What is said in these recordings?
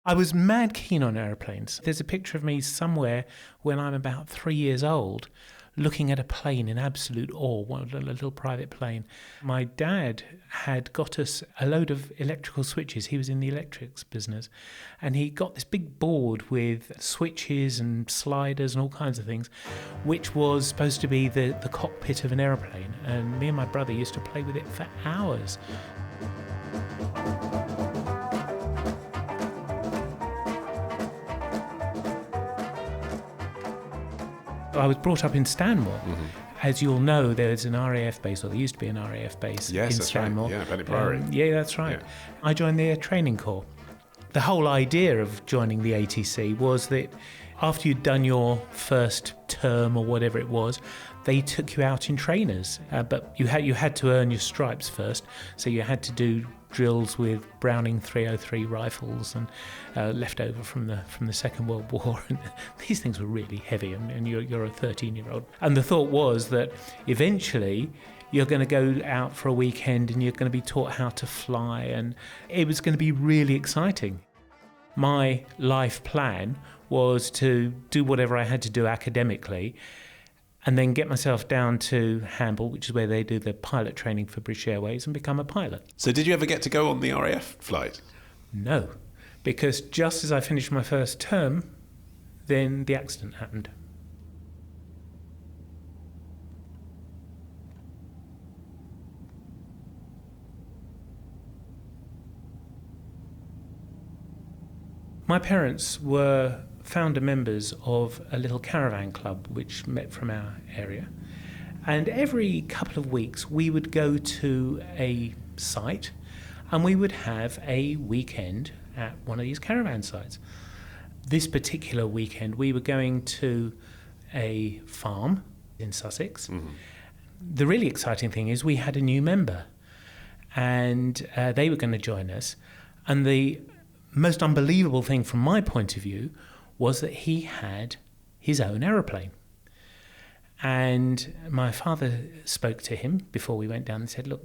I was mad keen on aeroplanes. There's a picture of me somewhere when I'm about 3 years old, looking at a plane in absolute awe, a little private plane. My dad had got us a load of electrical switches. He was in the electrics business. And he got this big board with switches and sliders and all kinds of things, which was supposed to be the cockpit of an aeroplane. And me and my brother used to play with it for hours. I was brought up in Stanmore. Mm-hmm. As you'll know, there's an RAF base, or there used to be an RAF base in Stanmore. Right. Yeah, Benny Priory. Yeah, that's right. Yeah. I joined the Air Training Corps. The whole idea of joining the ATC was that after you'd done your first term or whatever it was, they took you out in trainers. But you had to earn your stripes first, so you had to do drills with Browning 303 rifles and left over from the Second World War. And these things were really heavy, and you're a 13-year-old. And the thought was that eventually you're going to go out for a weekend and you're going to be taught how to fly, and it was going to be really exciting. My life plan was to do whatever I had to do academically and then get myself down to Hamble, which is where they do the pilot training for British Airways, and become a pilot. So did you ever get to go on the RAF flight? No, because just as I finished my first term, then the accident happened. My parents were founder members of a little caravan club which met from our area, and every couple of weeks we would go to a site and we would have a weekend at one of these caravan sites. This particular weekend we were going to a farm in Sussex. Mm-hmm. The really exciting thing is we had a new member, and they were going to join us, and the most unbelievable thing from my point of view was that he had his own aeroplane. And my father spoke to him before we went down and said, look,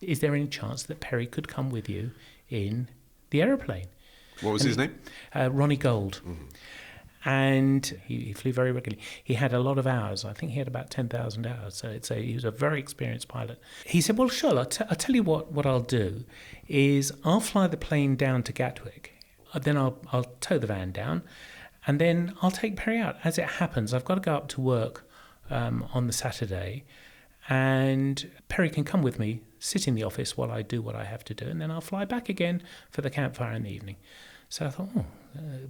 is there any chance that Perry could come with you in the aeroplane? What was his name? Ronnie Gold. Mm-hmm. And he flew very regularly. He had a lot of hours. I think he had about 10,000 hours. So he was a very experienced pilot. He said, well, sure, I'll tell you what I'll do is I'll fly the plane down to Gatwick. Then I'll tow the van down, and then I'll take Perry out. As it happens, I've got to go up to work on the Saturday, and Perry can come with me, sit in the office while I do what I have to do, and then I'll fly back again for the campfire in the evening. So I thought,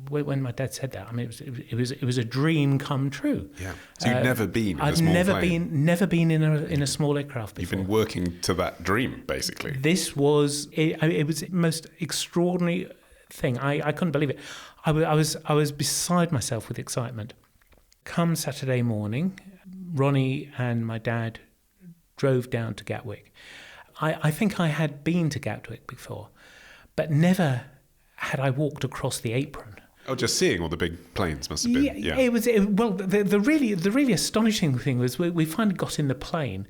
when my dad said that, I mean, it was a dream come true. Yeah. So you'd never been in a small plane? I've never been in a small aircraft before. You've been working to that dream, basically. This was it was the most extraordinary thing. I couldn't believe it. I was beside myself with excitement. Come Saturday morning, Ronnie and my dad drove down to Gatwick. I think I had been to Gatwick before, but never had I walked across the apron. Oh, just seeing all the big planes must have been. Yeah. The really astonishing thing was we finally got in the plane,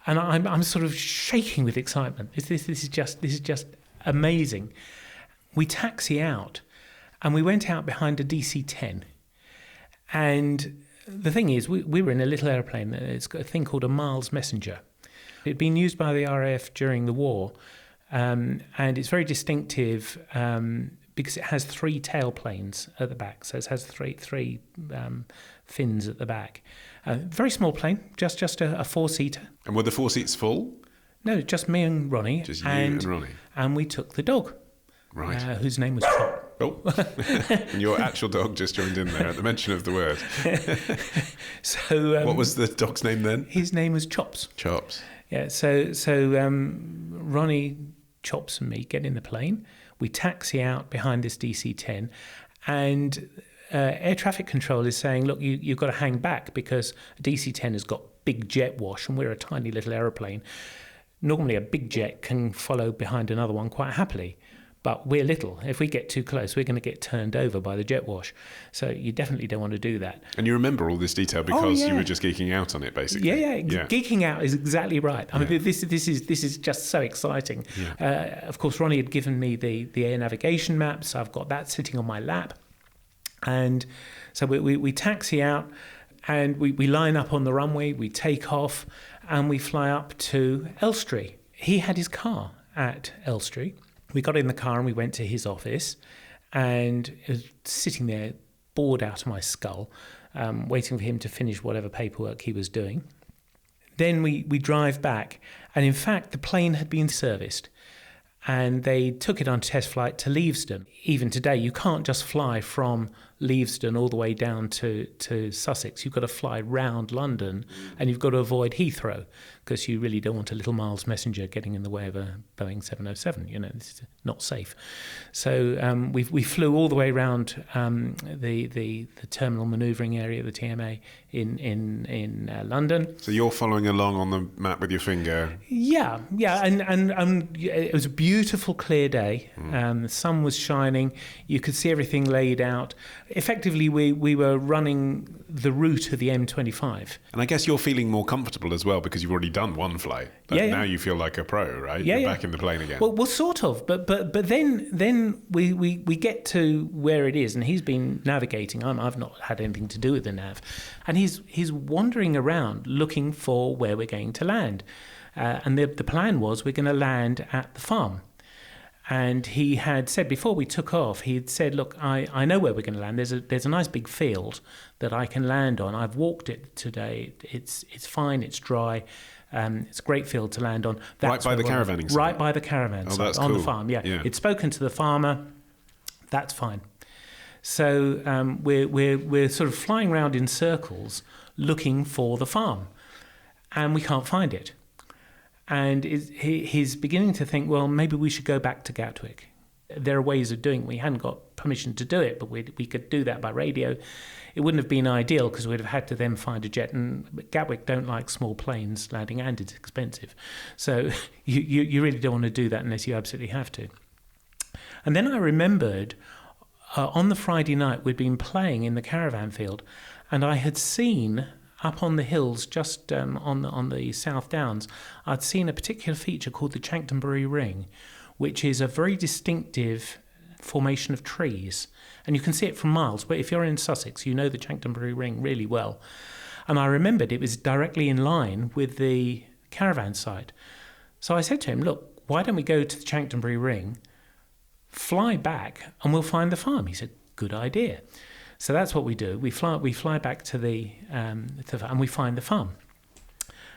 and I'm sort of shaking with excitement. This is just amazing. We taxi out, and we went out behind a DC-10. And the thing is, we were in a little aeroplane. It's got a thing called a Miles Messenger. It'd been used by the RAF during the war, and it's very distinctive because it has 3 tailplanes at the back. So it has three fins at the back. Very small plane, just a 4-seater. And were the 4 seats full? No, just me and Ronnie. Just you and Ronnie. And we took the dog. Right. Whose name was Chop. Oh, and your actual dog just joined in there at the mention of the word. So, what was the dog's name then? His name was Chops. Chops. Yeah. So Ronnie, Chops, and me get in the plane. We taxi out behind this DC-10, and air traffic control is saying, "Look, you've got to hang back because a DC-10 has got big jet wash, and we're a tiny little aeroplane. Normally, a big jet can follow behind another one quite happily." But we're little. If we get too close, we're going to get turned over by the jet wash. So you definitely don't want to do that. And you remember all this detail because you were just geeking out on it, basically. Yeah. Geeking out is exactly right. I mean, this is just so exciting. Yeah. Of course, Ronnie had given me the air navigation map, so I've got that sitting on my lap. And so we taxi out, and we line up on the runway, we take off, and we fly up to Elstree. He had his car at Elstree. We got in the car and we went to his office, and it was sitting there, bored out of my skull, waiting for him to finish whatever paperwork he was doing. Then we drive back, and in fact, the plane had been serviced, and they took it on test flight to Leavesden. Even today, you can't just fly from Leavesden all the way down to Sussex. You've got to fly round London, and you've got to avoid Heathrow, because you really don't want a little Miles Messenger getting in the way of a Boeing 707. This is not safe. So we flew all the way around the terminal manoeuvring area, the TMA, in London. So you're following along on the map with your finger? Yeah, and it was a beautiful, clear day. The sun was shining. You could see everything laid out. Effectively, we were running the route of the M25. And I guess you're feeling more comfortable as well because you've already done one flight. But now you feel like a pro, right? You're back in the plane again. Well, sort of. But then we get to where it is, and he's been navigating. I've not had anything to do with the nav, and he's wandering around looking for where we're going to land. And the plan was we're going to land at the farm. And he had said before we took off, he'd said, look, I know where we're going to land. There's a nice big field that I can land on. I've walked it today. It's fine. It's dry. It's a great field to land on. Right by the caravanning site? Right by the caravan site, that's on cool. the farm, yeah. It's spoken to the farmer. That's fine. So we're sort of flying around in circles looking for the farm, and we can't find it. And he's beginning to think, well, maybe we should go back to Gatwick. There are ways of doing it. We hadn't got permission to do it, but we could do that by radio. It wouldn't have been ideal because we'd have had to then find a jet, and Gatwick don't like small planes landing, and it's expensive. So you really don't want to do that unless you absolutely have to. And then I remembered on the Friday night we'd been playing in the caravan field, and I had seen up on the hills, just on the South Downs, I'd seen a particular feature called the Chanctonbury Ring, which is a very distinctive formation of trees. And you can see it from miles. But if you're in Sussex, you know the Chanctonbury Ring really well. And I remembered it was directly in line with the caravan site. So I said to him, look, why don't we go to the Chanctonbury Ring, fly back, and we'll find the farm? He said, good idea. So that's what we do. We fly back to and we find the farm.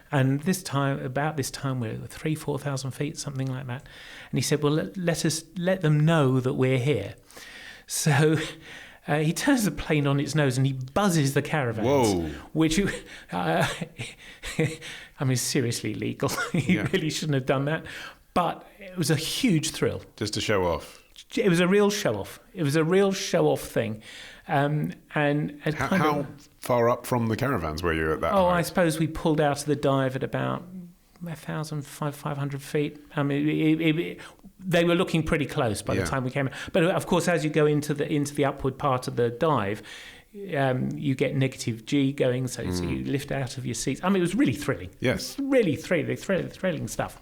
And about this time, we're at 4,000 feet, something like that. And he said, well, let them know that we're here. So he turns the plane on its nose and he buzzes the caravans. Whoa. Which, I mean, seriously illegal. He really shouldn't have done that. But it was a huge thrill. Just to show off. It was a real show-off. It was a real show-off thing. And how far up from the caravans were you at that height? I suppose we pulled out of the dive at about 1,500 feet. I mean, they were looking pretty close by the time we came. But of course, as you go into the upward part of the dive, you get negative G going, so you lift out of your seats. I mean, it was really thrilling. Yes, really thrilling stuff.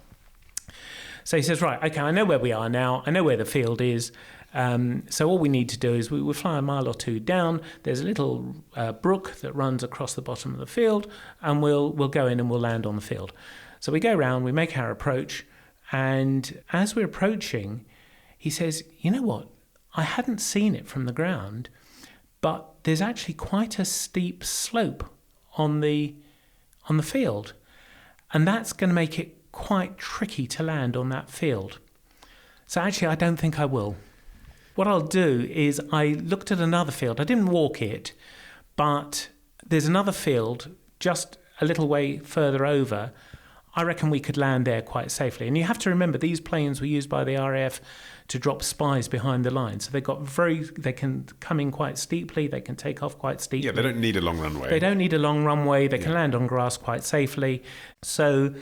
So he says, right, okay, I know where we are now. I know where the field is. So all we need to do is we'll fly a mile or two down. There's a little brook that runs across the bottom of the field, and we'll go in and we'll land on the field. So we go round, we make our approach, and as we're approaching, he says, you know what? I hadn't seen it from the ground, but there's actually quite a steep slope on the field, and that's going to make it quite tricky to land on that field. So actually, I don't think I will. What I'll do is I looked at another field. I didn't walk it, but there's another field just a little way further over. I reckon we could land there quite safely. And you have to remember, these planes were used by the RAF to drop spies behind the line. So they can come in quite steeply. They can take off quite steeply. Yeah, they don't need a long runway. They don't need a long runway. They can land on grass quite safely. So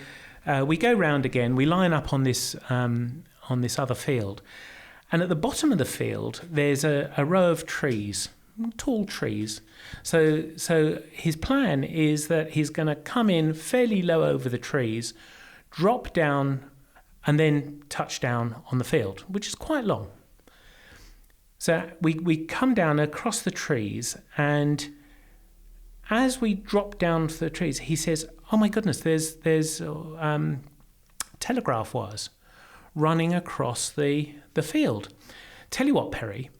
we go round again. We line up on this other field. And at the bottom of the field, there's a row of trees, tall trees. So his plan is that he's going to come in fairly low over the trees, drop down, and then touch down on the field, which is quite long. So we come down across the trees, and as we drop down to the trees, he says, "Oh my goodness, there's telegraph wires running across the field. Tell you what, Perry,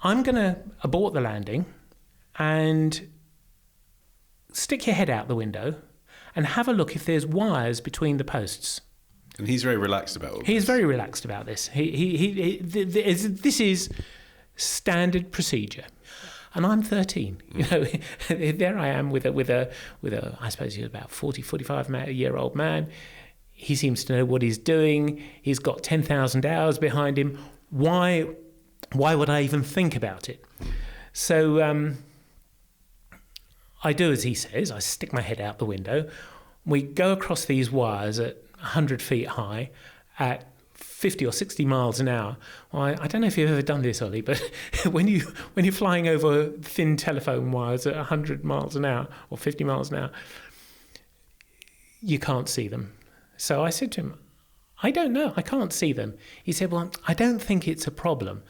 I'm going to abort the landing and stick your head out the window and have a look if there's wires between the posts." And he's very relaxed about all this. He's very relaxed about this. This is standard procedure. And I'm 13. You know, there I am with a I suppose he's about 45-year-old man. He seems to know what he's doing. He's got 10,000 hours behind him. Why would I even think about it? So I do as he says. I stick my head out the window. We go across these wires at 100 feet high at 50 or 60 miles an hour. Well, I don't know if you've ever done this, Olly, but when you're flying over thin telephone wires at 100 miles an hour or 50 miles an hour, you can't see them. So I said to him, "I don't know, I can't see them." He said, "Well, I don't think it's a problem."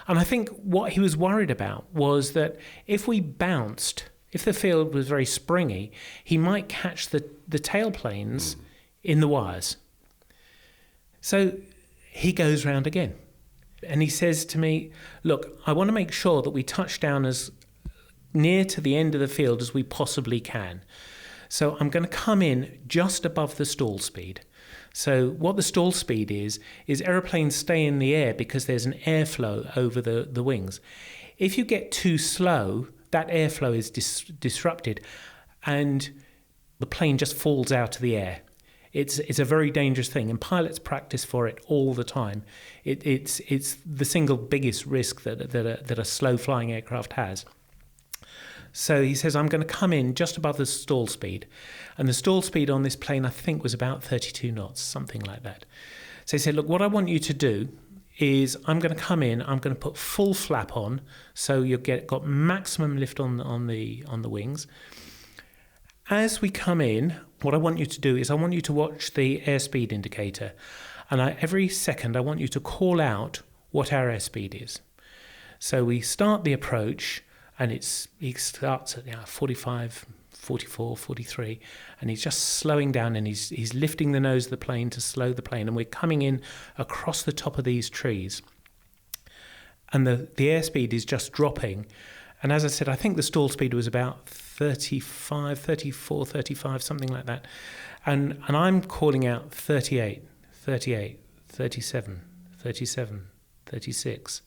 And I think what he was worried about was that if we bounced, if the field was very springy, he might catch the tailplanes in the wires. So he goes round again and he says to me, "Look, I want to make sure that we touch down as near to the end of the field as we possibly can. So I'm going to come in just above the stall speed." So what the stall speed is aeroplanes stay in the air because there's an airflow over the wings. If you get too slow, that airflow is disrupted and the plane just falls out of the air. It's a very dangerous thing, and pilots practice for it all the time. It's the single biggest risk that a slow-flying aircraft has. So he says, "I'm going to come in just above the stall speed." And the stall speed on this plane, I think, was about 32 knots, something like that. So he said, "Look, what I want you to do is I'm going to come in, I'm going to put full flap on, so you've got maximum lift on the wings. As we come in, what I want you to do is I want you to watch the airspeed indicator. And every second, I want you to call out what our airspeed is." So we start the approach, and he starts at 45, 44, 43, and he's just slowing down, and he's lifting the nose of the plane to slow the plane, and we're coming in across the top of these trees. And the airspeed is just dropping. And as I said, I think the stall speed was about 35, 34, 35, something like that. And I'm calling out 38, 38, 37, 37, 36,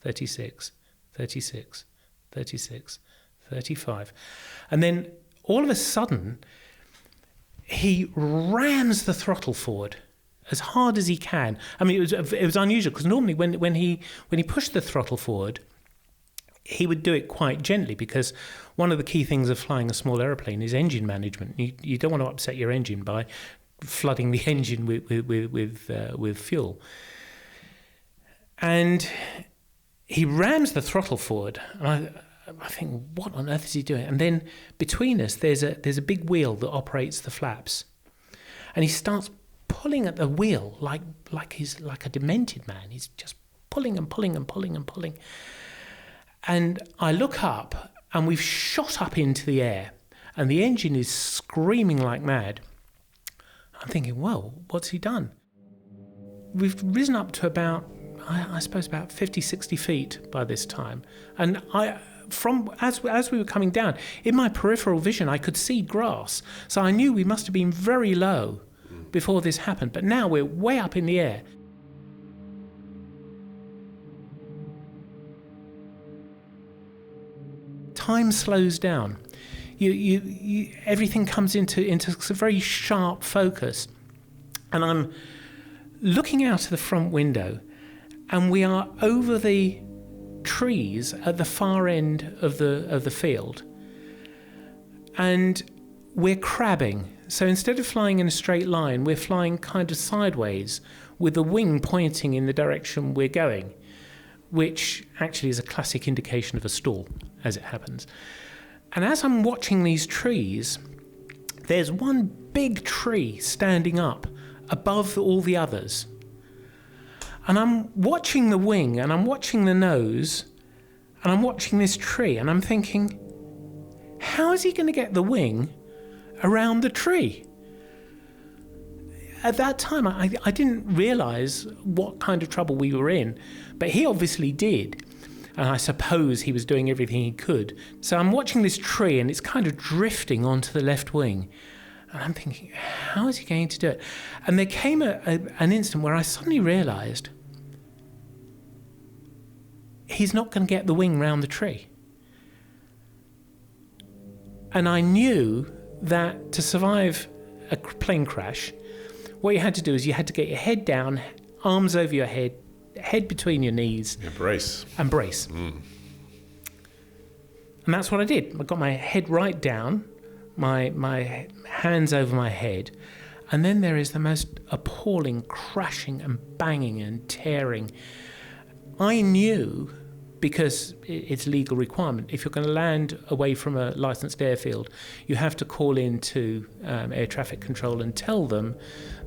36, 36, 36, 35. And then all of a sudden, he rams the throttle forward as hard as he can. I mean, it was unusual because normally when he pushed the throttle forward, he would do it quite gently, because one of the key things of flying a small aeroplane is engine management. You don't want to upset your engine by flooding the engine with fuel. And he rams the throttle forward. And I think, what on earth is he doing? And then between us, there's a big wheel that operates the flaps, and he starts pulling at the wheel like he's like a demented man. He's just pulling and pulling and pulling and pulling. And I look up, and we've shot up into the air, and the engine is screaming like mad. I'm thinking, well, what's he done? We've risen up to about, I suppose, about 50, 60 feet by this time. And as we were coming down, in my peripheral vision, I could see grass. So I knew we must have been very low before this happened. But now we're way up in the air. Time slows down. Everything comes into a very sharp focus, and I'm looking out of the front window, and we are over the trees at the far end of the field, and we're crabbing. So instead of flying in a straight line, we're flying kind of sideways with the wing pointing in the direction we're going. which actually is a classic indication of a storm, as it happens. And as I'm watching these trees, there's one big tree standing up above all the others. And I'm watching the wing, and I'm watching the nose, and I'm watching this tree, and I'm thinking, how is he going to get the wing around the tree? At that time, I didn't realise what kind of trouble we were in, but he obviously did. And I suppose he was doing everything he could. So I'm watching this tree, and it's kind of drifting onto the left wing. And I'm thinking, how is he going to do it? And there came an instant where I suddenly realised he's not going to get the wing round the tree. And I knew that to survive a plane crash, what you had to do is you had to get your head down, arms over your head, head between your knees. Yeah, brace. And brace. And that's what I did. I got my head right down, my hands over my head, and then there is the most appalling crashing and banging and tearing. I knew, because it's a legal requirement, if you're going to land away from a licensed airfield, you have to call in to air traffic control and tell them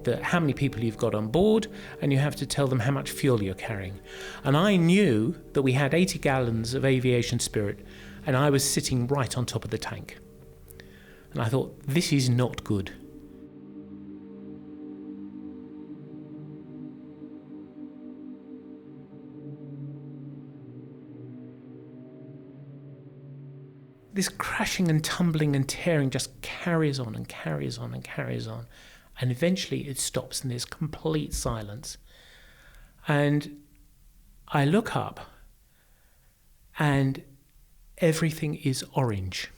that how many people you've got on board, and you have to tell them how much fuel you're carrying. And I knew that we had 80 gallons of aviation spirit, and I was sitting right on top of the tank. And I thought, this is not good. This crashing and tumbling and tearing just carries on and carries on and carries on. And eventually it stops and there's complete silence. And I look up and everything is orange.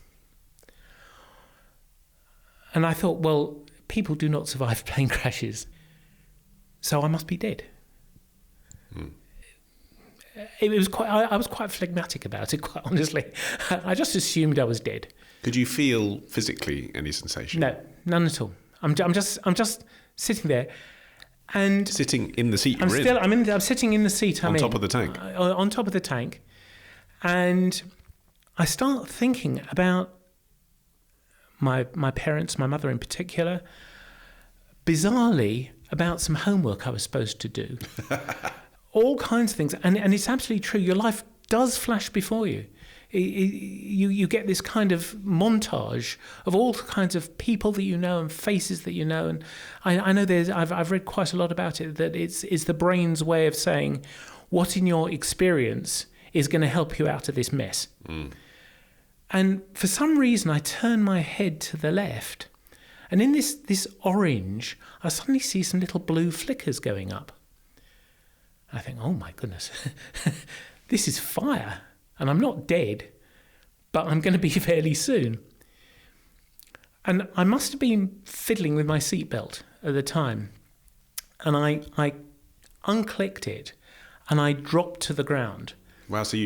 And I thought, well, people do not survive plane crashes, so I must be dead. It was I was quite phlegmatic about it, quite honestly. I just assumed I was dead. Did you feel physically any sensation? No, none at all. I'm just sitting there, and sitting in the seat. I'm sitting in the seat. On top of the tank. On top of the tank, and I start thinking about my parents, my mother in particular. Bizarrely, about some homework I was supposed to do. All kinds of things. And it's absolutely true. Your life does flash before you. You get this kind of montage of all kinds of people that you know and faces that you know. And I know I've read quite a lot about it, that it's the brain's way of saying what in your experience is going to help you out of this mess. And for some reason, I turn my head to the left. And in this orange, I suddenly see some little blue flickers going up. I think, oh my goodness, this is fire. And I'm not dead, but I'm going to be fairly soon. And I must have been fiddling with my seatbelt at the time. And I unclicked it and I dropped to the ground. Wow, so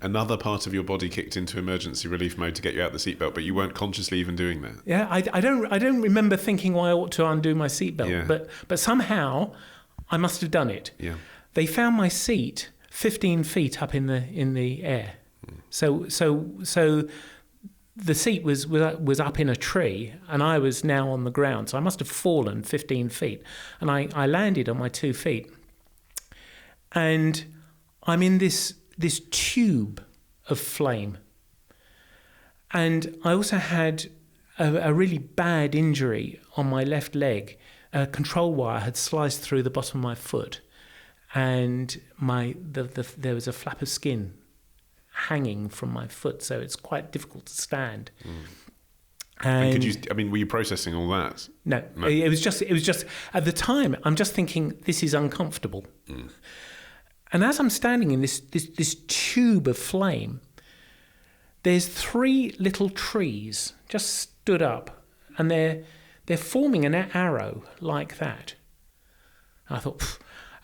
another part of your body kicked into emergency relief mode to get you out the seatbelt, but you weren't consciously even doing that. Yeah, I don't remember thinking, well, I ought to undo my seatbelt, but somehow I must have done it. Yeah. They found my seat 15 feet up in the air. So the seat was up in a tree, and I was now on the ground. So I must have fallen 15 feet, and I landed on my 2 feet, and I'm in this tube of flame. And I also had a really bad injury on my left leg. A control wire had sliced through the bottom of my foot, and there was a flap of skin hanging from my foot, so it's quite difficult to stand. And were you processing all that? No. It was just at the time I'm just thinking, this is uncomfortable. And as I'm standing in this tube of flame, there's 3 little trees just stood up, and they're forming an arrow like that. And I thought,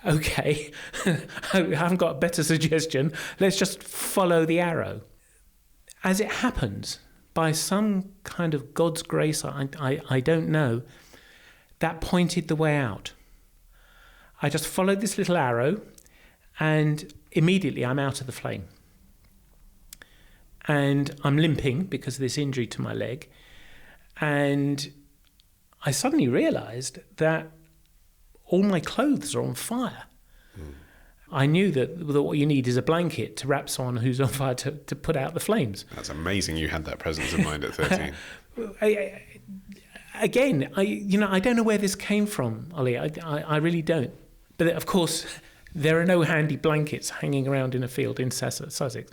okay, I haven't got a better suggestion. Let's just follow the arrow. As it happens, by some kind of God's grace, I don't know, that pointed the way out. I just followed this little arrow, and immediately I'm out of the flame. And I'm limping because of this injury to my leg. And I suddenly realised that all my clothes are on fire. I knew that what you need is a blanket to wrap someone who's on fire to put out the flames. That's amazing you had that presence of mind at 13. I don't know where this came from, Ollie. I really don't. But of course, there are no handy blankets hanging around in a field in Sussex.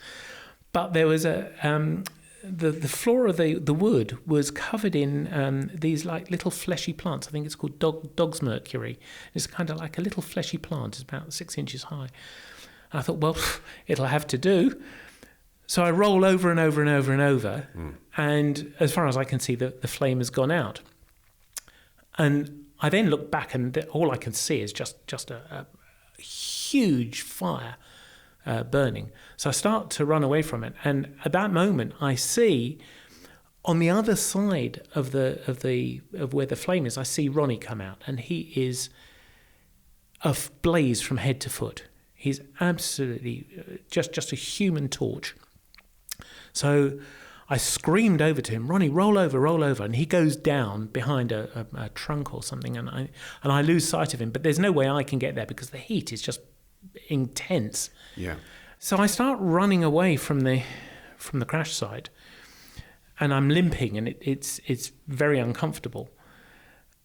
But there was the floor of the wood was covered in these like little fleshy plants. I think it's called dog's mercury. It's kind of like a little fleshy plant. It's about 6 inches high. And I thought, well, it'll have to do. So I roll over and over and over and over. And as far as I can see, the flame has gone out. And I then look back and all I can see is just a huge fire burning. So I start to run away from it, and at that moment I see on the other side of where the flame is, I see Ronnie come out, and he is ablaze from head to foot. He's absolutely just a human torch. So I screamed over to him, "Ronnie, roll over," and he goes down behind a trunk or something, and I lose sight of him. But there's no way I can get there because the heat is just intense. Yeah. So I start running away from the crash site, and I'm limping, and it's very uncomfortable.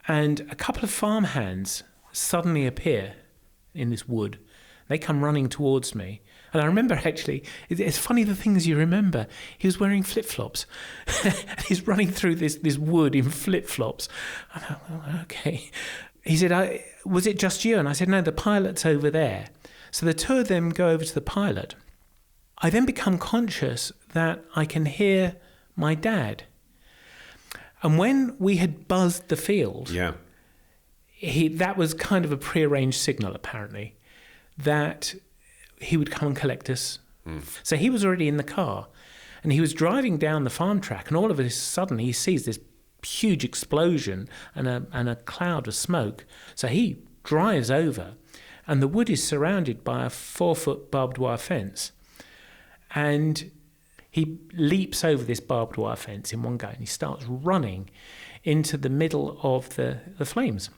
And a couple of farmhands suddenly appear in this wood. They come running towards me. And I remember, actually, it's funny the things you remember. He was wearing flip-flops. He's running through this wood in flip-flops. I thought, well, okay. He said, was it just you? And I said, no, the pilot's over there. So the two of them go over to the pilot. I then become conscious that I can hear my dad. And when we had buzzed the field, that was kind of a prearranged signal, apparently, that he would come and collect us. So he was already in the car, and he was driving down the farm track, and all of a sudden he sees this huge explosion and a cloud of smoke. So he drives over, and the wood is surrounded by a 4-foot barbed wire fence. And he leaps over this barbed wire fence in one go, and he starts running into the middle of the flames.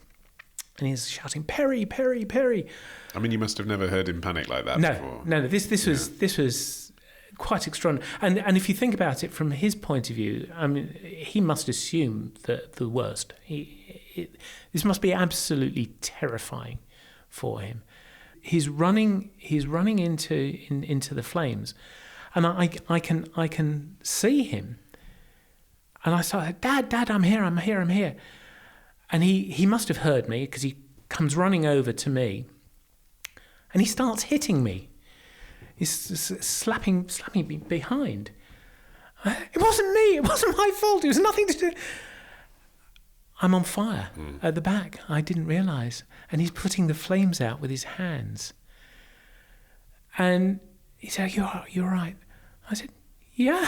And he's shouting, "Perry, Perry, Perry!" I mean, you must have never heard him panic like that before. No. This was quite extraordinary. And if you think about it from his point of view, I mean, he must assume the worst. This must be absolutely terrifying for him. He's running into the flames, and I can see him. And I start, Dad, I'm here. And he must have heard me, because he comes running over to me, and he starts hitting me. He's slapping me behind. It wasn't me. It wasn't my fault. It was nothing to do. I'm on fire at the back. I didn't realise. And he's putting the flames out with his hands. And he said, "You're right." I said, "Yeah."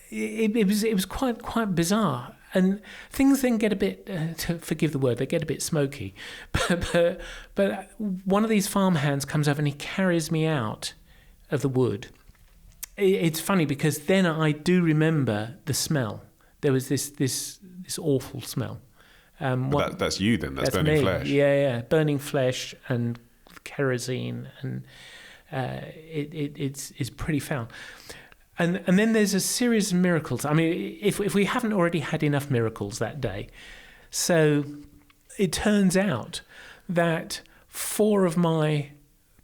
It was quite bizarre, and things then get a bit, to forgive the word, they get a bit smoky. But one of these farmhands comes over and he carries me out of the wood. It's funny because then I do remember the smell. There was this awful smell. That's you then. That's burning me. Flesh. Yeah, burning flesh and kerosene, and it's pretty foul. And then there's a series of miracles. I mean, if we haven't already had enough miracles that day. So it turns out that 4 of my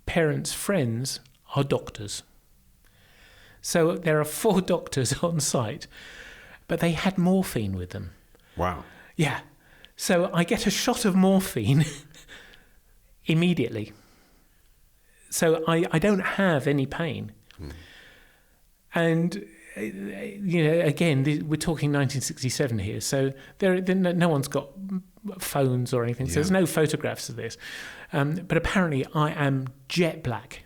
parents' friends are doctors. So there are 4 doctors on site, but they had morphine with them. Wow. Yeah. So I get a shot of morphine immediately. So I don't have any pain. And, again, we're talking 1967 here, so no one's got phones or anything, so there's no photographs of this. But apparently I am jet black,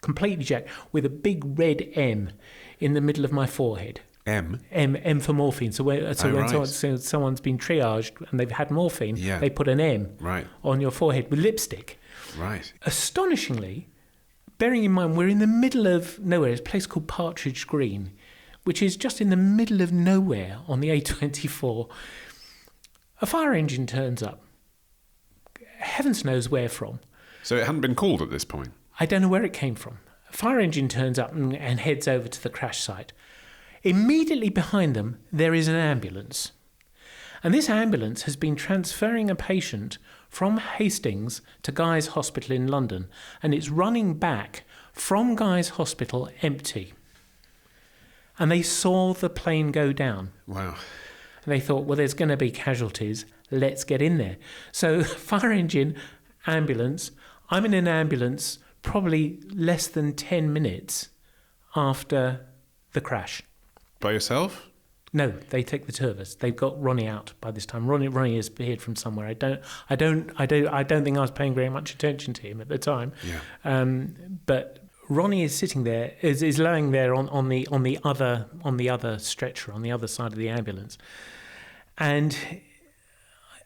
completely jet, with a big red M in the middle of my forehead. M for morphine. So when someone's been triaged and they've had morphine, they put an M on your forehead with lipstick. Right. Astonishingly, bearing in mind we're in the middle of nowhere, it's a place called Partridge Green, which is just in the middle of nowhere on the A24. A fire engine turns up. Heavens knows where from. So it hadn't been called at this point? I don't know where it came from. A fire engine turns up and heads over to the crash site. Immediately behind them, there is an ambulance. And this ambulance has been transferring a patient from Hastings to Guy's Hospital in London, and it's running back from Guy's Hospital empty. And they saw the plane go down. Wow. And they thought, well, there's going to be casualties. Let's get in there. So fire engine, ambulance. I'm in an ambulance probably less than 10 minutes after the crash. By yourself? No, they take the two of us. They've got Ronnie out by this time. Ronnie has appeared from somewhere. I don't think I was paying very much attention to him at the time. Yeah. But Ronnie is sitting there, is lying there on the other stretcher, on the other side of the ambulance. And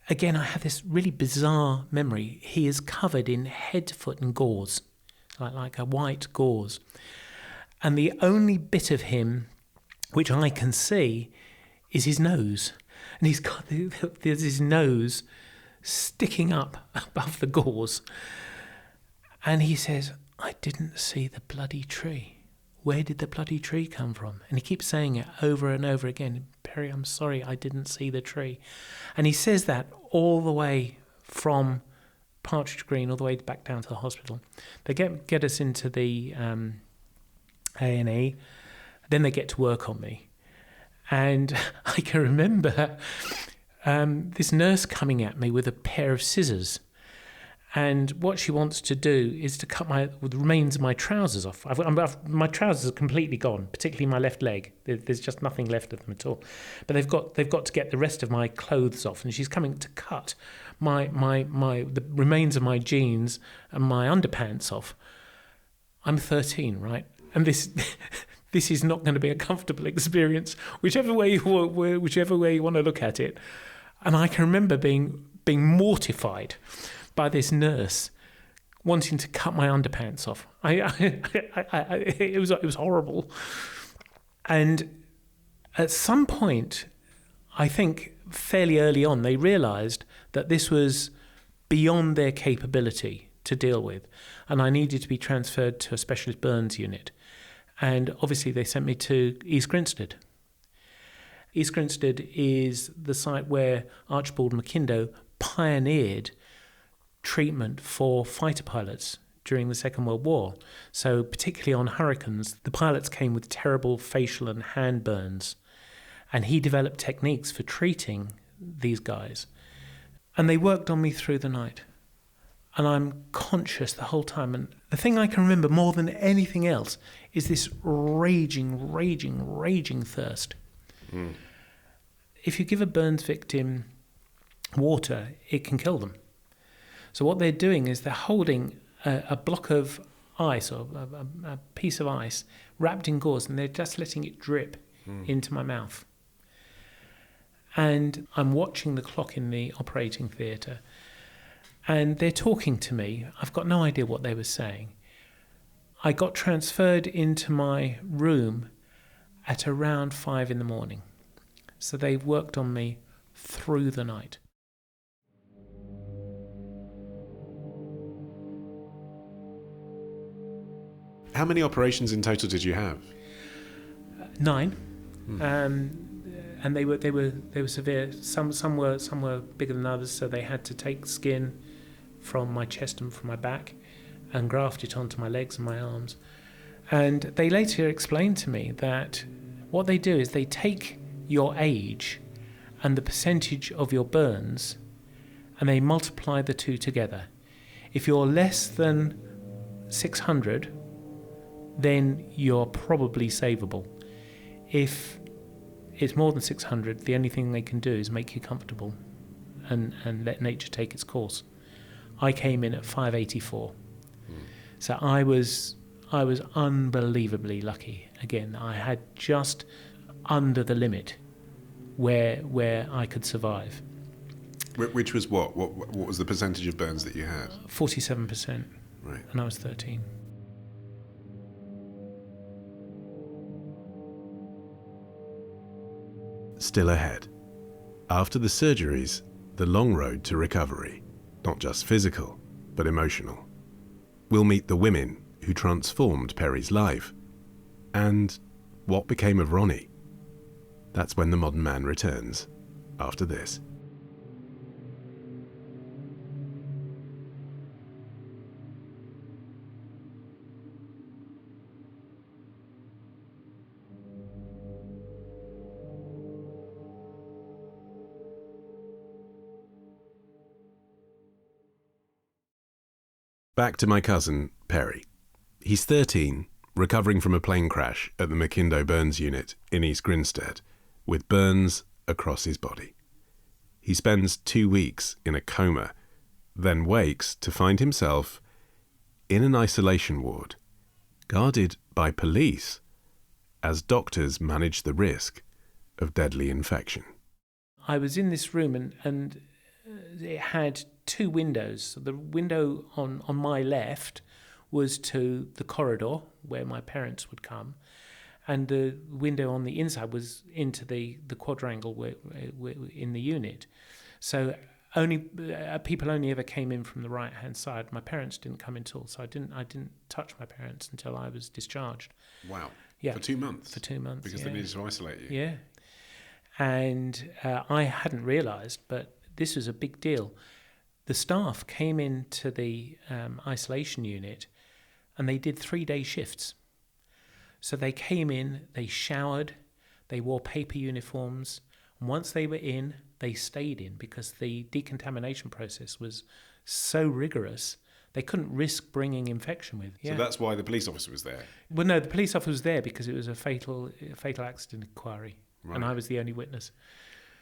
again, I have this really bizarre memory. He is covered in head to foot in gauze, like a white gauze. And the only bit of him which I can see is his nose. And he's got there's his nose sticking up above the gauze. And he says, I didn't see the bloody tree. Where did the bloody tree come from? And he keeps saying it over and over again. Perry, I'm sorry, I didn't see the tree. And he says that all the way from Partridge Green all the way back down to the hospital. They get us into the A&E. Then they get to work on me. And I can remember this nurse coming at me with a pair of scissors. And what she wants to do is to cut the remains of my trousers off. My trousers are completely gone, particularly my left leg. There's just nothing left of them at all. But they've got to get the rest of my clothes off. And she's coming to cut the remains of my jeans and my underpants off. I'm 13, right? And this is not going to be a comfortable experience, whichever way you want to look at it. And I can remember being mortified by this nurse wanting to cut my underpants off. It was horrible. And at some point, I think fairly early on, they realised that this was beyond their capability to deal with, and I needed to be transferred to a specialist burns unit. And obviously they sent me to East Grinstead. East Grinstead is the site where Archibald McIndoe pioneered treatment for fighter pilots during the Second World War. So particularly on hurricanes, the pilots came with terrible facial and hand burns. And he developed techniques for treating these guys. And they worked on me through the night. And I'm conscious the whole time. And the thing I can remember more than anything else is this raging thirst. Mm. If you give a burns victim water, it can kill them. So what they're doing is they're holding a block of ice or a piece of ice wrapped in gauze, and they're just letting it drip into my mouth. And I'm watching the clock in the operating theatre. And they're talking to me. I've got no idea what they were saying. I got transferred into my room at around 5 a.m. So they worked on me through the night. How many operations in total did you have? 9. And they were severe. Some were bigger than others, so they had to take skin from my chest and from my back and graft it onto my legs and my arms. And they later explained to me that what they do is they take your age and the percentage of your burns and they multiply the two together. If you're less than 600, then you're probably savable. If it's more than 600, the only thing they can do is make you comfortable and let nature take its course. I came in at 584. So I was unbelievably lucky. Again, I had just under the limit where I could survive. Which was what? What was the percentage of burns that you had? 47%. Right. And I was 13. Still ahead. After the surgeries, the long road to recovery, not just physical, but emotional. We'll meet the women who transformed Perry's life. And what became of Ronnie? That's when the modern man returns, after this. Back to my cousin, Perry. He's 13, recovering from a plane crash at the Makindo Burns Unit in East Grinstead, with burns across his body. He spends 2 weeks in a coma, then wakes to find himself in an isolation ward, guarded by police, as doctors manage the risk of deadly infection. I was in this room and it had 2 windows. So the window on my left was to the corridor where my parents would come, and the window on the inside was into the quadrangle where in the unit. So people only ever came in from the right hand side. My parents didn't come in at all, so I didn't touch my parents until I was discharged. Wow. Yeah. For 2 months? For 2 months, Because they needed to isolate you? Yeah. And I hadn't realised, but this was a big deal. The staff came into the isolation unit and they did 3-day shifts. So they came in, they showered, they wore paper uniforms, and once they were in, they stayed in because the decontamination process was so rigorous, they couldn't risk bringing infection with. So that's why the police officer was there? Well, no, the police officer was there because it was a fatal accident inquiry, Right. and I was the only witness.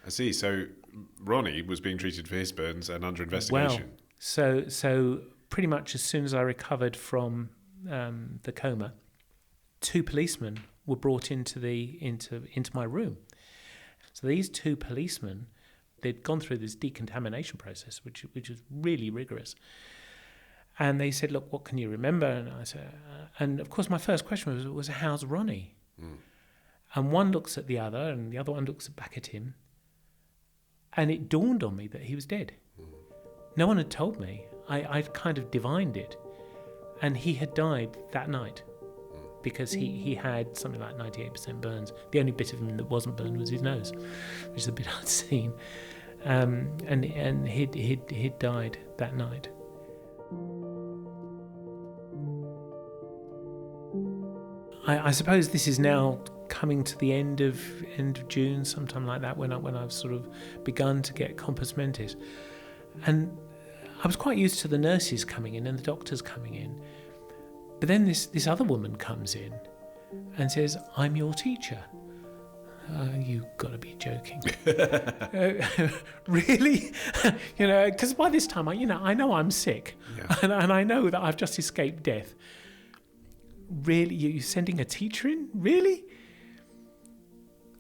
I see. So Ronnie was being treated for his burns and under investigation. Well, so pretty much as soon as I recovered from the coma, 2 policemen were brought into my room. So these 2 policemen, they'd gone through this decontamination process, which was really rigorous. And they said, "Look, what can you remember?" And I said, and of course, my first question was "How's Ronnie?" Mm. And one looks at the other, and the other one looks back at him. And it dawned on me that he was dead. Mm. No one had told me. I'd kind of divined it. And he had died that night because he had something like 98% burns. The only bit of him that wasn't burned was his nose, which is a bit unseen. And he'd died that night. I suppose this is now coming to the end of June, sometime like that, when I've sort of begun to get compos mentis. And I was quite used to the nurses coming in and the doctors coming in. But then this other woman comes in and says, "I'm your teacher." You've got to be joking. Really? Because by this time, I know I'm sick. Yeah. And I know that I've just escaped death. Really? You're sending a teacher in? Really?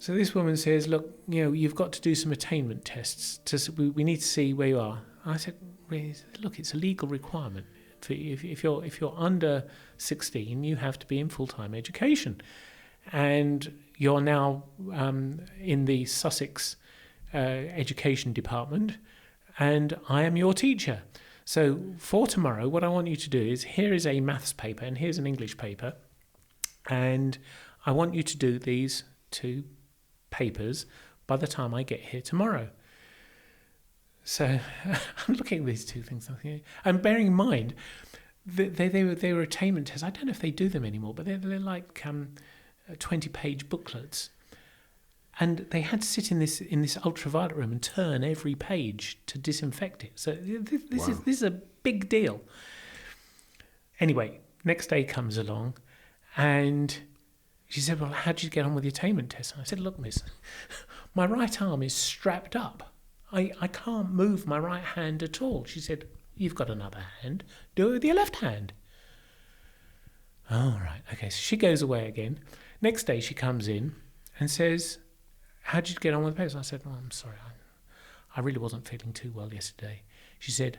So this woman says, "Look, you've got to do some attainment tests. We need to see where you are." I said, "Really? Look, it's a legal requirement. If you're under 16, you have to be in full-time education. And you're now in the Sussex Education Department, and I am your teacher. So for tomorrow, what I want you to do is, here is a maths paper and here's an English paper, and I want you to do these 2 papers by the time I get here tomorrow." So I'm looking at these 2 things, and bearing in mind that they were attainment tests. I don't know if they do them anymore, but they're like 20-page booklets, and they had to sit in this ultraviolet room and turn every page to disinfect it. So this is a big deal. Anyway, next day comes along, and she said, "Well, how did you get on with the attainment test?" And I said, "Look, miss, my right arm is strapped up. I can't move my right hand at all." She said, "You've got another hand. Do it with your left hand." Oh, right. Okay, so she goes away again. Next day she comes in and says, "How did you get on with the papers?" I said, "Oh, I'm sorry. I really wasn't feeling too well yesterday. She said,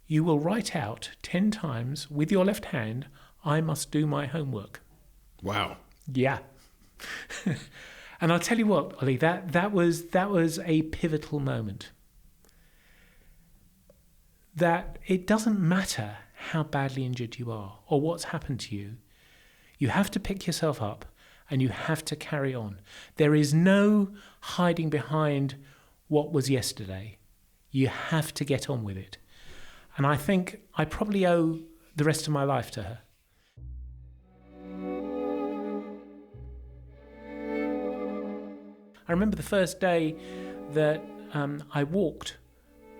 you will write out 10 times with your left hand, I must do my homework. Wow. Yeah. And I'll tell you what, Ollie, that was a pivotal moment. That it doesn't matter how badly injured you are or what's happened to you. You have to pick yourself up and you have to carry on. There is no hiding behind what was yesterday. You have to get on with it. And I think I probably owe the rest of my life to her. I remember the first day that I walked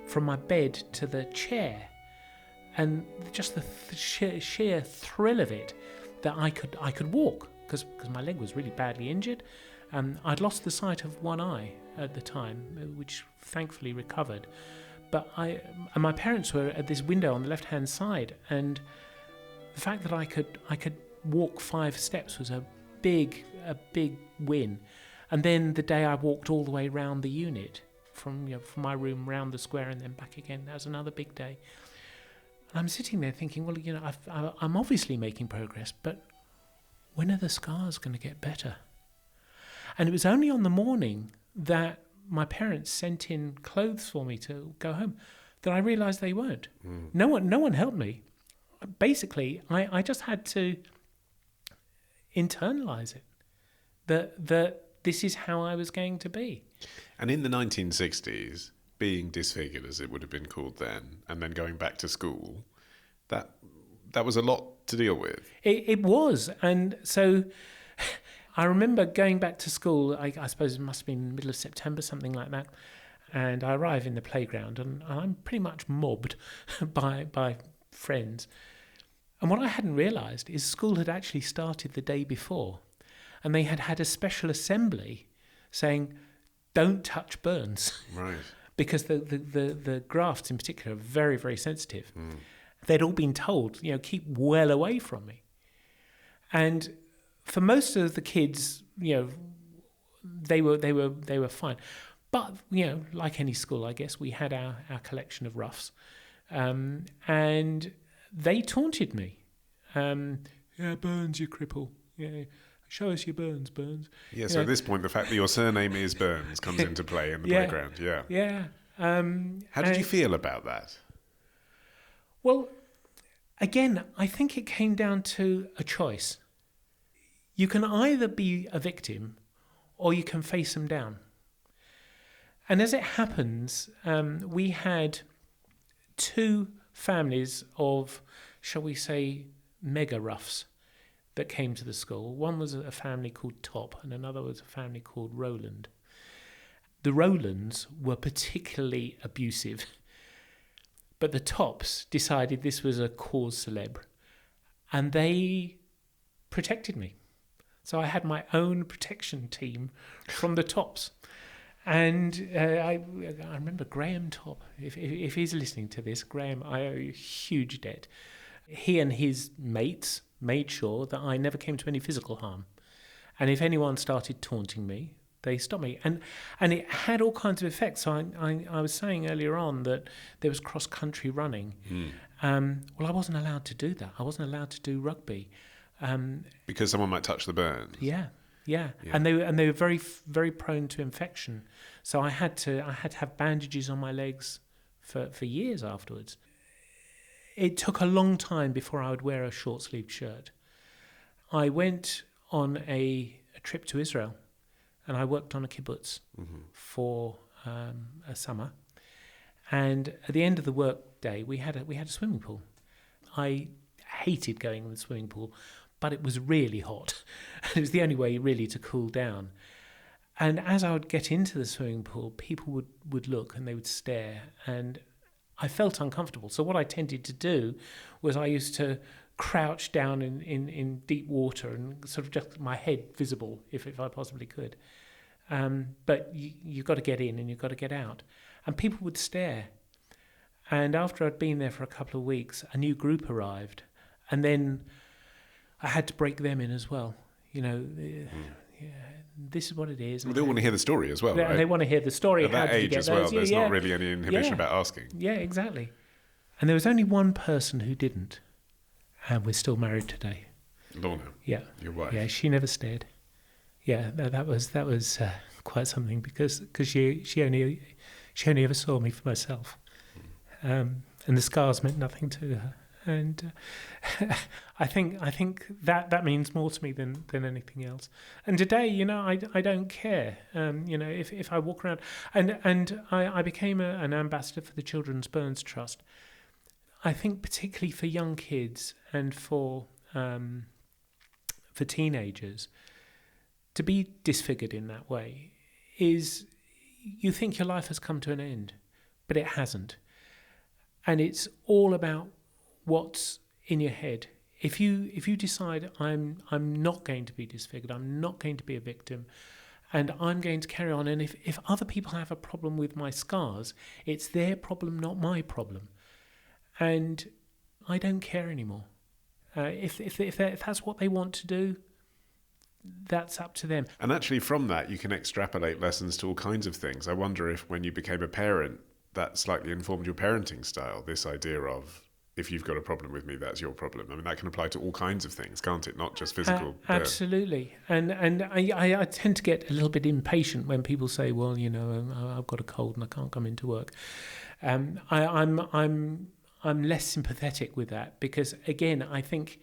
from my bed to the chair, and just the sheer thrill of it, that I could walk because my leg was really badly injured. I'd lost the sight of one eye at the time, which thankfully recovered. But and my parents were at this window on the left-hand side, and the fact that I could walk 5 steps was a big win. And then the day I walked all the way round the unit, from my room round the square and then back again, that was another big day. And I'm sitting there thinking, well, I'm obviously making progress, but when are the scars going to get better? And it was only on the morning that my parents sent in clothes for me to go home that I realised they weren't. No one helped me. Basically, I just had to internalise it, that this is how I was going to be. And in the 1960s, being disfigured, as it would have been called then, and then going back to school, that was a lot to deal with. It was. And so I remember going back to school, I suppose it must have been middle of September, something like that. And I arrive in the playground and I'm pretty much mobbed by friends. And what I hadn't realised is school had actually started the day before. And they had had a special assembly saying, don't touch burns. Right. Because the grafts in particular are very, very sensitive. They'd all been told, keep well away from me. And for most of the kids, they were fine. But, like any school, I guess, we had our collection of roughs. And they taunted me. Yeah, Burns, you cripple. Yeah, show us your Burns. Yeah, so at this point, the fact that your surname is Burns comes into play in the playground. Yeah. Yeah. How did you feel about that? Well, again, I think it came down to a choice. You can either be a victim or you can face them down. And as it happens, we had 2 families of, shall we say, mega roughs that came to the school. One was a family called Top and another was a family called Roland. The Rolands were particularly abusive, but the Tops decided this was a cause célèbre and they protected me. So I had my own protection team from the Tops. And I remember Graham Top, if he's listening to this, Graham, I owe you a huge debt. He and his mates made sure that I never came to any physical harm. And if anyone started taunting me, they stopped me. And it had all kinds of effects. So I was saying earlier on that there was cross-country running. Well, I wasn't allowed to do that. I wasn't allowed to do rugby. Because someone might touch the burns. Yeah. And they were very, very prone to infection. So I had to have bandages on my legs for years afterwards. It took a long time before I would wear a short-sleeved shirt. I went on a trip to Israel, and I worked on a kibbutz for a summer. And at the end of the work day, we had a swimming pool. I hated going in the swimming pool, but it was really hot. It was the only way really to cool down. And as I would get into the swimming pool, people would look and they would stare, and I felt uncomfortable. So what I tended to do was I used to crouch down in deep water and sort of just my head visible if I possibly could. But you've got to get in and you've got to get out. And people would stare. And after I'd been there for a couple of weeks, a new group arrived. And then I had to break them in as well. this is what it is. Well, they want to hear the story as well, And right? they want to hear the story. At How that did you age get as well, those? there's not really any inhibition about asking. Yeah, exactly. And there was only one person who didn't, and we're still married today. Lorna, Yeah, your wife. Yeah, she never stared. Yeah, that was quite something because she only ever saw me for myself, and the scars meant nothing to her. And I think that means more to me than anything else. And today, I don't care. If I walk around, and I became an ambassador for the Children's Burns Trust. I think particularly for young kids and for teenagers, to be disfigured in that way is, you think your life has come to an end, but it hasn't. And it's all about what's in your head. If you decide I'm not going to be disfigured, I'm not going to be a victim, and I'm going to carry on, and if other people have a problem with my scars, it's their problem, not my problem. And I don't care anymore. If that's what they want to do, that's up to them. And actually from that you can extrapolate lessons to all kinds of things. I wonder if when you became a parent that slightly informed your parenting style, this idea of, if you've got a problem with me, that's your problem. I mean, that can apply to all kinds of things, can't it? Not just physical. Absolutely. And I tend to get a little bit impatient when people say, well, I've got a cold and I can't come into work. I'm less sympathetic with that because, again, I think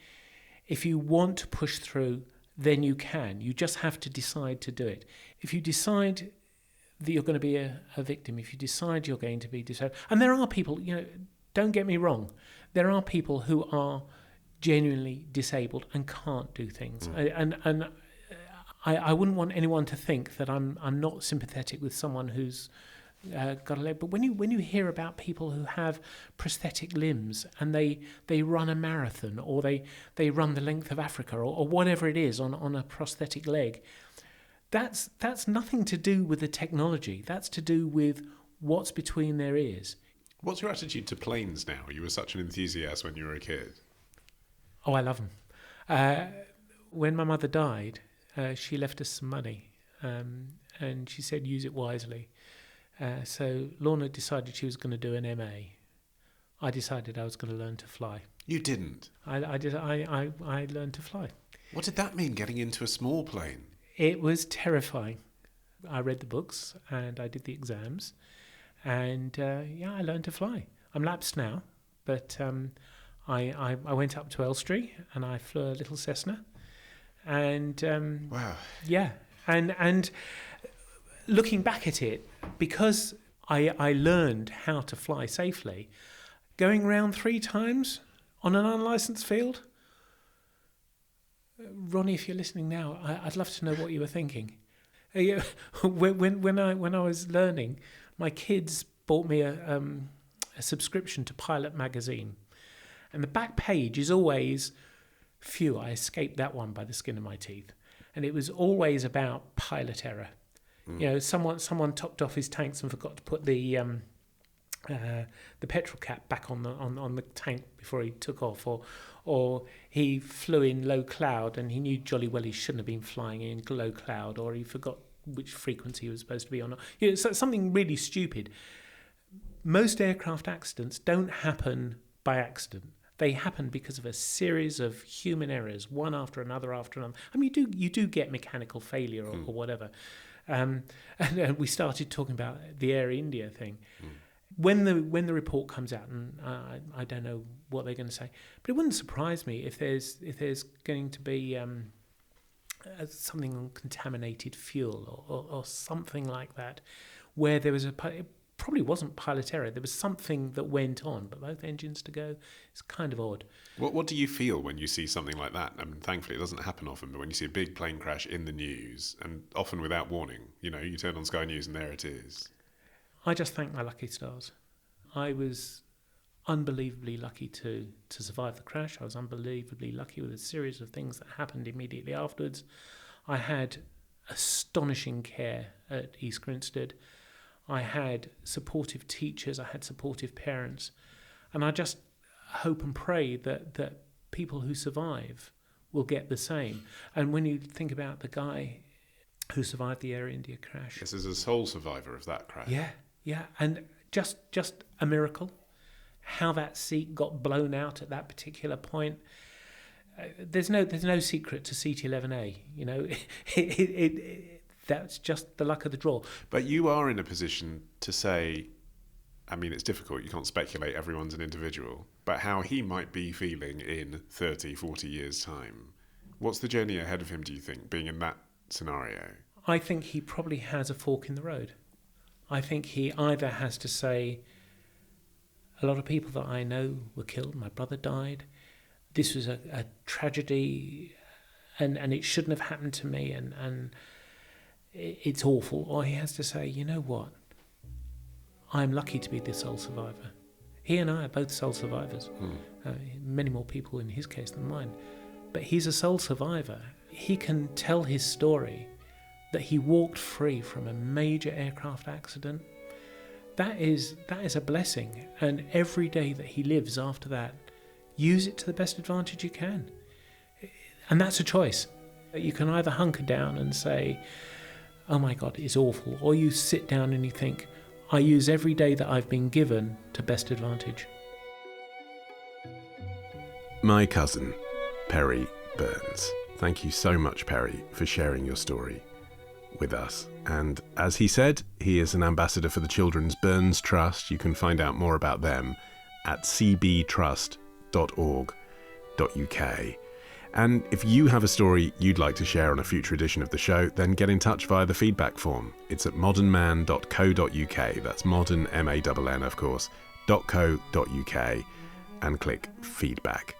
if you want to push through, then you can. You just have to decide to do it. If you decide that you're going to be a victim, if you decide you're going to be disabled, and there are people, don't get me wrong, there are people who are genuinely disabled and can't do things. And I wouldn't want anyone to think that I'm not sympathetic with someone who's got a leg. But when you hear about people who have prosthetic limbs and they run a marathon or they run the length of Africa or whatever it is on a prosthetic leg, that's nothing to do with the technology. That's to do with what's between their ears. What's your attitude to planes now? You were such an enthusiast when you were a kid. Oh, I love them. When my mother died, she left us some money, and she said use it wisely. So Lorna decided she was going to do an MA. I decided I was going to learn to fly. You didn't? I learned to fly. What did that mean, getting into a small plane? It was terrifying. I read the books and I did the exams. And I learned to fly. I'm lapsed now, but I went up to Elstree and I flew a little Cessna. And wow. Yeah. And looking back at it, because I learned how to fly safely, going round 3 times on an unlicensed field, Ronnie, if you're listening now, I'd love to know what you were thinking. When I was learning, my kids bought me a subscription to Pilot magazine, and the back page is always, phew, I escaped that one by the skin of my teeth, and it was always about pilot error. Someone topped off his tanks and forgot to put the petrol cap back on the tank before he took off, or he flew in low cloud and he knew jolly well he shouldn't have been flying in low cloud, or he forgot which frequency he was supposed to be on. So something really stupid. Most aircraft accidents don't happen by accident. They happen because of a series of human errors, one after another after another. I mean, you do get mechanical failure or whatever. And we started talking about the Air India thing. When the report comes out, and I don't know what they're going to say, but it wouldn't surprise me if there's going to be something on contaminated fuel or something like that, where there was it probably wasn't pilot error. There was something that went on, but both engines to go. It's kind of odd. What do you feel when you see something like that? I mean, thankfully it doesn't happen often, but when you see a big plane crash in the news, and often without warning, you turn on Sky News and there it is. I just thank my lucky stars. I was unbelievably lucky to survive the crash. I was unbelievably lucky with a series of things that happened immediately afterwards. I had astonishing care at East Grinstead. I had supportive teachers, I had supportive parents, and I just hope and pray that people who survive will get the same. And when you think about the guy who survived the Air India crash. This is a sole survivor of that crash. Yeah, and just a miracle. How that seat got blown out at that particular point. There's no secret to seat 11A. You know, that's just the luck of the draw. But you are in a position to say, I mean, it's difficult. You can't speculate. Everyone's an individual. But how he might be feeling in 30, 40 years' time. What's the journey ahead of him, do you think, being in that scenario? I think he probably has a fork in the road. I think he either has to say, a lot of people that I know were killed. My brother died. This was a tragedy, and it shouldn't have happened to me, and it's awful. Or he has to say, you know what? I'm lucky to be the sole survivor. He and I are both sole survivors. Many more people in his case than mine. But he's a sole survivor. He can tell his story that he walked free from a major aircraft accident. That is a blessing. And every day that he lives after that, use it to the best advantage you can. And that's a choice. You can either hunker down and say, oh my God, it's awful. Or you sit down and you think, I use every day that I've been given to best advantage. My cousin, Perry Burns. Thank you so much, Perry, for sharing your story with us. And as he said, he is an ambassador for the Children's Burns Trust. You can find out more about them at cbtrust.org.uk. And if you have a story you'd like to share on a future edition of the show, then get in touch via the feedback form. It's at modernman.co.uk. That's modern, M-A-N-N, of course, .co.uk, and click feedback.